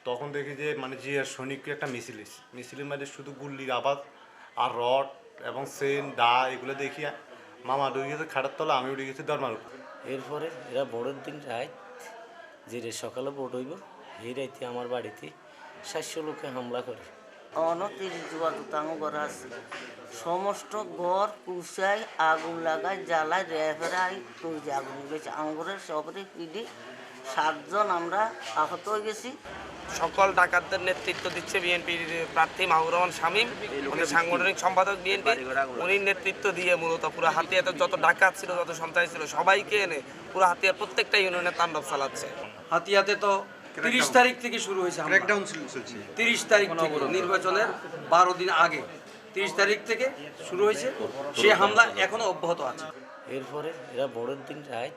তখন দেখি যে মানে জিয়ার সৈনিককে একটা মিছিলের মধ্যে শুধু গুল্লির আবাদ আর রড এবং সেন দা এগুলো দেখি মামা উঠে গেছে খাটার তলা, আমি উঠে গেছি দরমার উপর। এরপরে এরা ভোরের দিন রাত যে সকালে ভোট হইব এই রাইতে আমার বাড়িতে 700 লোকে হামলা করে। অনতিরিক্ত যুবাদুতাঙ্গ করা আছে সমস্ত ঘর কুচাই আগুন লাগায় জ্বালায় রেফেরাই তৈরি আগুন গেছে আঙ্গুরের সবরে পিডি 7 জন আমরা আহত হয়ে গেছি। সকল ডাকাতদের নেতৃত্ব দিচ্ছে বিএনপির প্রার্থী মাহবুর রহমান শামীম, আমাদের সাংগঠনিক সম্পাদক বিএনপি। উনি নেতৃত্ব দিয়ে মূলত পুরো হাতিয়াতে যত ডাকাত ছিল, যত সন্ত্রাসী ছিল, সবাইকে এনে পুরো হাতিয়ার প্রত্যেকটা ইউনিয়নে তাণ্ডব চালাচ্ছে। হাতিয়াতে তো 30 তারিখ থেকে শুরু হয়েছে, 30 তারিখ থেকে নির্বাচনের 12 দিন আগে 30 তারিখ থেকে শুরু হয়েছে। সে হামলা এখনো অব্যাহত আছে। এরপরে এরা ভোরের দিন রাত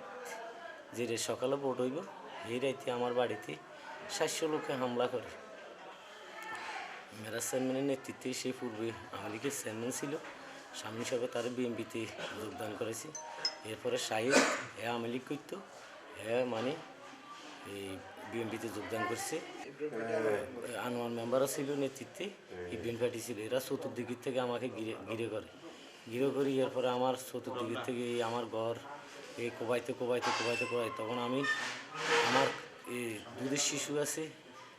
যে সকালে ভোট হইব এই রাইতে আমার বাড়িতে 700 লোকে হামলা করে। মেরা চেয়ারম্যানের নেতৃত্বে সেই পূর্বে আওয়ামী লীগের চেয়ারম্যান ছিল স্বামী সাহেব, তার বিএনপিতে যোগদান করেছে। এরপরে শাহিদ আওয়ামী লীগ করতো, মানে এই বিএনপিতে যোগদান করছে। আনোয়ার মেম্বারও ছিল নেতৃত্বে, ইবিএন পার্টি ছিল। এরা চতুর্দিকের থেকে আমাকে ঘিরে করি। এরপরে আমার চতুর্দিকের থেকে আমার ঘর এই কোবাইতে তখন আমি আমার এই দুধের শিশু আছে,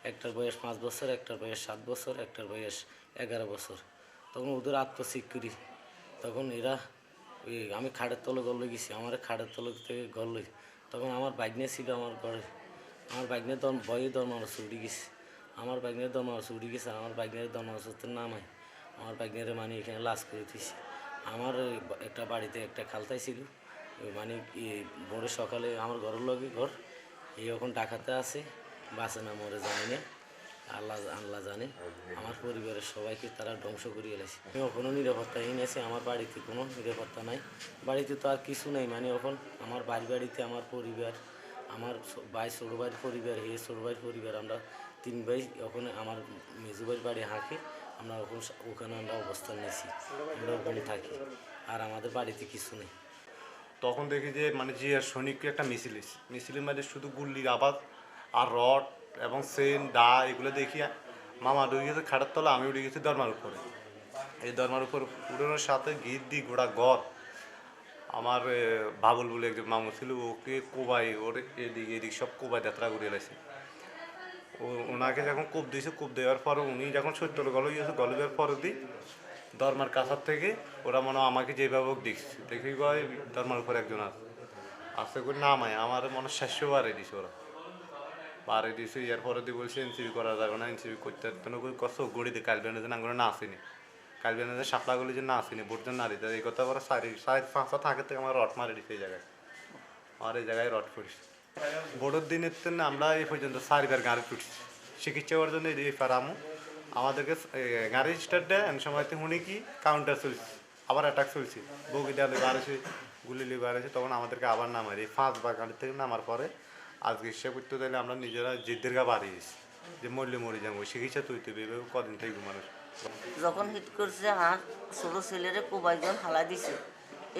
একটার বয়স 5 বছর, একটার বয়স 7 বছর, একটার বয়স 11 বছর। তখন ওদের আত্মচিক করি। তখন এরা আমি খাটের তলে গল্লে গেছি, আমার খাটের তলে থেকে গল্লে। তখন আমার বাইকনে ছিল আমার ঘরে, আমার বাইকনের ভয়ে দরমারস উড়ে গেছে। আমার বাইকনের দরমারসতে নামায় আমার বাইকনের মানে এখানে লাশ করে দিয়েছে। আমার একটা বাড়িতে একটা খালতাই ছিল, মানে ভোরের সকালে আমার ঘরের লগে ঘর এই এখন ডাকাতে আছে, বাঁচে না মরে জানি না, আল্লাহ জানে। আমার পরিবারের সবাইকে তারা ধ্বংস করিয়ে এলেছে। আমি ওখানে নিরাপত্তাহীন আছে, আমার বাড়িতে কোনো নিরাপত্তা নাই। বাড়িতে তো আর কিছু নেই, মানে এখন আমার বাড়িতে আমার পরিবার, আমার ভাই ছোটো ভাইয়ের পরিবার, ছোটো ভাইয়ের পরিবার, আমরা 3 ভাই ওখানে আমার মেজু ভাইয়ের বাড়ি হাঁকে, আমরা ওখানে আমরা অবস্থান নিয়েছি, আমরা ওখানে থাকি। আর আমাদের বাড়িতে কিছু নেই। তখন দেখি যে মানে জিয়ার সৈনিককে একটা মিছিলের মধ্যে শুধু গুল্লির আবাদ আর রড এবং সেন দা এগুলো দেখি মামা উঠে গেছে খাটার তলা, আমি উঠে গেছি দরমার উপরে। এই দরমার উপর উড়ানোর সাথে গিট দি গোড়া ঘর আমার বাবুল বলে একজন মামু ছিল, ওকে কোবাই ওর এদিক সব কোবাই যাত্রা করে এলাইছে। ওনাকে যখন কোপ দিয়েছে, কোপ দেওয়ার পরে উনি যখন সত্তর গল গিয়েছে, গলে দেওয়ার পরে দিই দরমার কাছার থেকে ওরা মনে হয় আমাকে যেভাবে দেখি গয় দরমার উপর একজন আস্তে করে নামায় আমার মনে 700 বারে দিছে, ওরা বারে দিয়েছে। এরপরে দিয়ে বলছে এনসিবি করা যাবে না, এনসিবি করতে কত গড়িতে কালবেন না করে না আসেনি, কালবেন সাপলাগুলি যে না আসেনি ভোটজন না দিতে। এই কথা ওরা 4-5 থাকে থেকে আমার রড মারে দিচ্ছে এই জায়গায়, আমার এই জায়গায় রড পড়িছে। ভোটের দিনের জন্য আমরা এই পর্যন্ত 4 বার গাড়ি টুটছি চিকিৎসা করার জন্য। এই ফারামু আমাদেরকে গাড়ি স্টার্ট দেয়, এমন সময় শুনি কি কাউন্টার চলছে, আবার অ্যাটাক চলছে, বগি দেওয়ালে বাড়েছে, গুলি লিয়ে বাড়েছে। তখন আমাদেরকে আবার নামায় এই 5 বার গাড়ি থেকে নামার পরে আজকে হিসাব করতে চাইলে আমরা নিজেরা জিদ্দের গা বাড়িয়েছি যে মরলে মরে যাবো, চিকিৎসা তৈরি এইভাবে কদিন থাকবে মানুষ। যখন হিট করছে আর ছোটো ছেলেরে কোবাইজন হালা দিছে,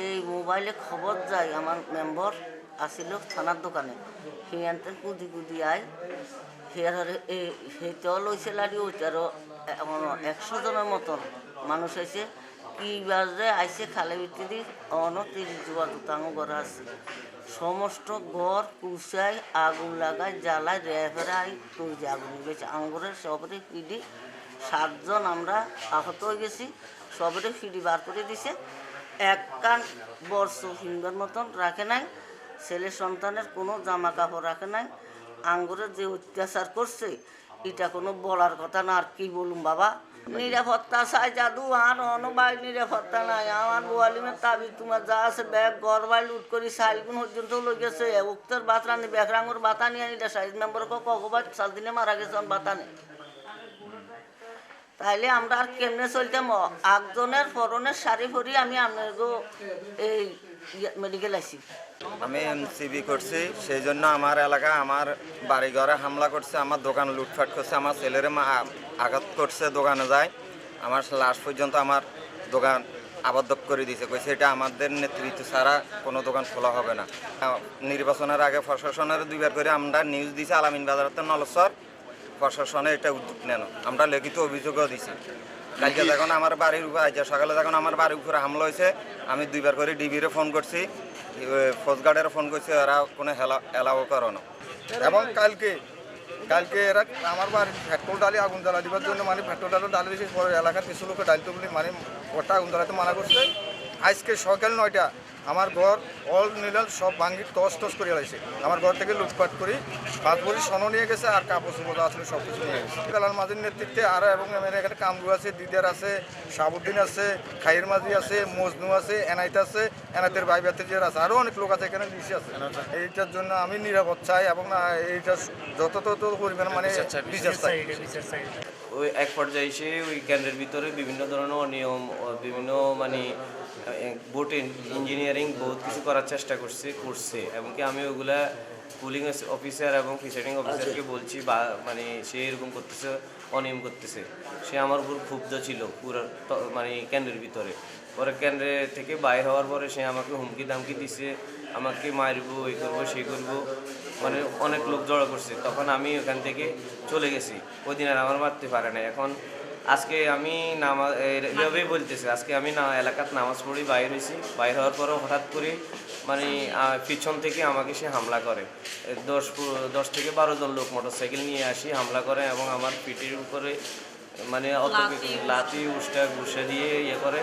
এই মোবাইলে খবর যায় আমার মেম্বার আসিল থানার দোকানে, সেখানতে কুদি আয় সেটাও লইছে লাড়ি, ওইটারও 100 জনের মতন মানুষ আইছে। কি বাজে আইসে খালে ভিতরে 29 যুবাদুতাঙ্গ করা আছে সমস্ত ঘর কুচাই আগুন লাগায় জ্বালায় রেফেরাই তৈরি আগুন গেছে আঙ্গুরের সবরে পিডি 7 জন আমরা আহত হয়ে গেছি। সবরে ফিডি বার করে দিছে, এক কান বর্ষ ফিঙ্গার মতন রাখে নাই, ছেলে সন্তানের কোনো জামা কাপড় রাখে নাই। আঙ্গুরের যে অত্যাচার করছে এটা কোনো বলার কথা না, আর কি বলুন বাবা। নিরাপত্তা চাই জাদু, আর অন্য বাই নিরাপত্তা নাই। আমার বোয়ালিমের তাবি তোমার যা আছে ব্যাগ ঘর বাই লুট করি 4 গুণ পর্যন্ত লোক গেছে। উক্তের বাতরানি ব্যাকরাঙ্গুর বাতানি আনি সাইজ মেম্বার ককবাদ 4 দিনে মারা গেছে বাতানি। তাইলে আমরা আর কেমনে চলতাম? একজনের ফরনের শাড়ি ফরি আমি আপনাকে এই মেডিকেল আইসি। আমি এনসিবি করছি, সেই জন্য আমার এলাকা আমার বাড়িঘরে হামলা করছে, আমার দোকান লুটফাট করছে, আমার ছেলের আঘাত করছে, দোকানে যায় আমার লাশ পর্যন্ত আমার দোকান আবদ্ধ করে দিয়েছে, কইছে এটা আমাদের নেতৃত্ব ছাড়া কোনো দোকান খোলা হবে না। নির্বাচনের আগে প্রশাসনের 2 বার করে আমরা নিউজ দিয়েছি, আলামিন বাজারতে নলসর প্রশাসনে এটা উদ্যোগ নেন। আমরা লিখিত অভিযোগও দিছি। কালকে যখন আমার বাড়ির উপর আজ সকালে যখন আমার বাড়ির উপরে হামলা হয়েছে, আমি 2বার করে ডিবিরে ফোন করছি, কোস্টগার্ডের ফোন করছি, ওরা কোনো এলাও করো না। এবং কালকে এরা আমার বাড়ির পেট্রোল ডালি আগুন জ্বালা দিবার জন্য মানে পেট্রোল ডালি ডালি দিয়েছে, পরে এলাকার কিছু লোক ডালতে বলি মানে ওটা আগুন জ্বালাতে মানা করছে। আজকে সকাল 9টা আমার ঘর অল নিলাল সব ভাঙ্গি টস করে লাইছে। আমার ঘর থেকে লুটপাট করি 5 ভরি স্বর্ণ নিয়ে গেছে, আর কাপড় চোপড় আসলে সব কিছু নিয়ে গেছে। বেলাল মাঝির নেতৃত্বে আরও এবং এখানে কামরু আছে, দিদার আছে, শাহাবুদ্দিন আছে, খাইর মাঝি আছে, মজনু আছে, এনায়েত আছে, এনায়েতের ভাই ভাতিজার আছে, আরও অনেক লোক আছে এখানে লিস্ট আছে। এইটার জন্য আমি নিরাপদ চাই এবং এইটা যত পরিমাণে মানে বিচার চাই। ওই এক পর্যায়ে এসে ওই কেন্দ্রের ভিতরে বিভিন্ন ধরনের অনিয়ম, বিভিন্ন মানে বোটে ইঞ্জিনিয়ারিং বহুত কিছু করার চেষ্টা করছে এবং কি আমি ওগুলা পুলিং অফিসার এবং প্রিসাইডিং অফিসারকে বলছি বা মানে সে এরকম করতেছে, অনিয়ম করতেছে। সে আমার উপর ক্ষুব্ধ ছিল পুরো মানে কেন্দ্রের ভিতরে। পরে কেন্দ্রে থেকে বাইরে হওয়ার পরে সে আমাকে হুমকি দামকি দিছে, আমাকে মারবো, এই করবো সেই করবো, মানে অনেক লোক জড়ো করছে। তখন আমি ওখান থেকে চলে গেছি। ওই দিন আর আমার মারতে পারে না। এখন আজকে আমি এভাবেই বলতেছি, আজকে আমি এলাকার নামাজ পড়ি বাইরে হয়েছি। বাইরে হওয়ার পরেও হঠাৎ করে মানে পিছন থেকে আমাকে সে হামলা করে। 10 থেকে 12 জন লোক মোটরসাইকেল নিয়ে আসি হামলা করে এবং আমার পিঠের উপরে মানে অত লাঠি ঘুষা দিয়ে ইয়ে করে।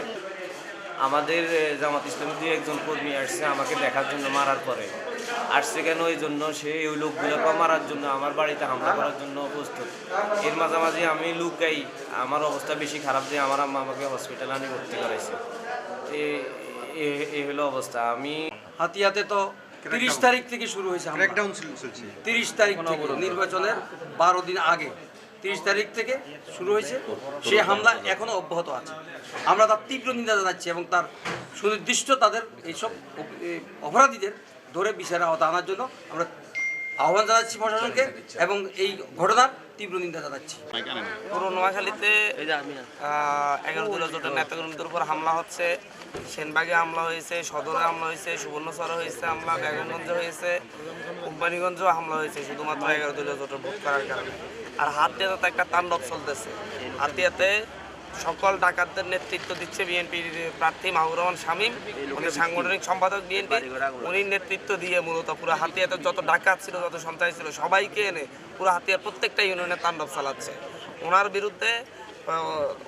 আমাদের জামাত ইসলামী দিয়ে একজন কর্মী আসছে আমাকে দেখার জন্য, মারার পরে আসছে কেন এই জন্য সে ওই লোকগুলোকে মারার জন্য, আমার বাড়িতে হামলা করার জন্য প্রস্তুত। এর মাঝামাঝি আমি লুকাই, আমার অবস্থা বেশি খারাপ দিয়ে আমার আম্মা আমাকে হসপিটালে আনি ভর্তি করাইছে। এই হলো অবস্থা। আমি হাতিয়াতে তো 30 তারিখ থেকে শুরু হয়েছে, 30 তারিখ থেকে নির্বাচনের 12 দিন আগে 30 তারিখ থেকে শুরু হয়েছে। সে হামলা এখনো অব্যাহত আছে। আমরা তার তীব্র নিন্দা জানাচ্ছি এবং তার সুনির্দিষ্ট তাদের এইসব অপরাধীদের ধরে বিচারে আওতা আনার জন্য আমরা আহ্বান জানাচ্ছি প্রশাসনকে এবং এই ঘটনার তীব্র নিন্দা জানাচ্ছি। পুরো নোয়াখালীতে 11 দলীয় জোটের নেতাকর্মীদের উপর হামলা হচ্ছে। সেনবাগে হামলা হয়েছে, সদরে হামলা হয়েছে, সুবর্ণচরে হয়েছে হামলা, বেগমগঞ্জে হয়েছে, কোম্পানিগঞ্জেও হামলা হয়েছে শুধুমাত্র 11 দলীয় জোটের ভোট করার কারণে। আর হাতিয়াতে তো একটা তাণ্ডব চলতেছে। হাতিয়াতে সকল ডাকাতদের নেতৃত্ব দিচ্ছে বিএনপির প্রার্থী মাহবুর রহমান শামীম, উনি সাংগঠনিক সম্পাদক বিএনপি। উনি নেতৃত্ব দিয়ে মূলত পুরো হাতিয়াতে যত ডাকাত ছিল, যত সন্ত্রাসী ছিল সবাইকে এনে পুরো হাতিয়ার প্রত্যেকটা ইউনিয়নে তাণ্ডব চালাচ্ছে। ওনার বিরুদ্ধে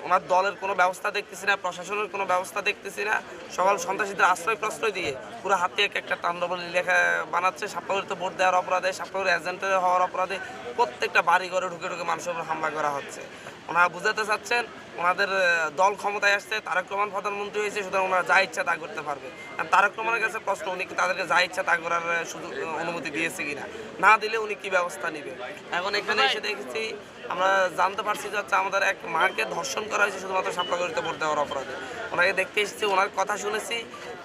ওনার দলের কোনো ব্যবস্থা দেখতেছি না, প্রশাসনের কোনো ব্যবস্থা দেখতেছি না। সকল সন্ত্রাসীদের আশ্রয় প্রশ্রয় দিয়ে পুরো হাতিয়াকে একটা তাণ্ডব লেখা বানাচ্ছে। সাপ্তাহিত ভোট দেওয়ার অপরাধে, সাপ্তাহিত এজেন্টের হওয়ার অপরাধে প্রত্যেকটা বাড়ি ঘরে ঢুকে মানুষের উপর হামলা করা হচ্ছে। ওনারা বুঝাতে চাচ্ছেন ওনাদের দল ক্ষমতায় আসছে, তারেক রহমান প্রধানমন্ত্রী হয়েছে, সুতরাং ওনারা যা ইচ্ছা তা করতে পারবে। আর তারেক রহমানের কাছে প্রশ্ন, উনি কি তাদেরকে যা ইচ্ছা তা করার সুযোগ অনুমতি দিয়েছে কিনা? না দিলে উনি কি ব্যবস্থা নেবে? এখন এখানে এসে দেখেছি, আমরা জানতে পারছি যে হচ্ছে আমাদের এক মাকে ধর্ষণ করা হয়েছে শুধুমাত্র সাপ্তাহিত ভোট দেওয়ার অপরাধে। ওনাকে দেখতে এসেছি, ওনার কথা শুনেছি,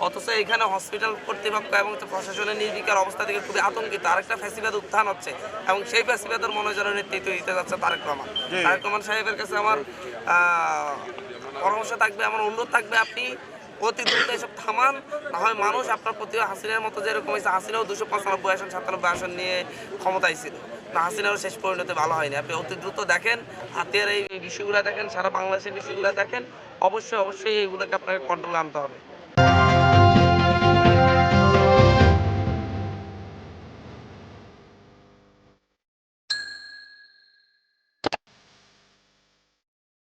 অথচ এখানে হসপিটাল কর্তৃপক্ষ এবং প্রশাসনের নির্বিকার অবস্থা থেকে খুবই আতঙ্কিত। আরেকটা ফ্যাসিবাদ উত্থান হচ্ছে এবং সেই ফ্যাসিবাদের মনোজনের নেতৃত্ব দিতে যাচ্ছে তারেক রহমান। তারেক রহমান সাহেবের কাছে আমার পরামর্শ থাকবে, আমার অনুরোধ থাকবে, আপনি অতি দ্রুত এসব থামান, না হয় মানুষ আপনার প্রতি হাসিনার মতো যেরকম হয়েছে, হাসিনাও 295 আসন 97 আসন নিয়ে ক্ষমতায় ছিল না, হাসিনারও শেষ পরিণতি ভালো হয়নি। আপনি অতি দ্রুত দেখেন, হাতিয়ার এই বিষয়গুলো দেখেন, সারা বাংলাদেশের বিষয়গুলো দেখেন, অবশ্যই এইগুলোকে আপনাকে কন্ট্রোলে আনতে হবে।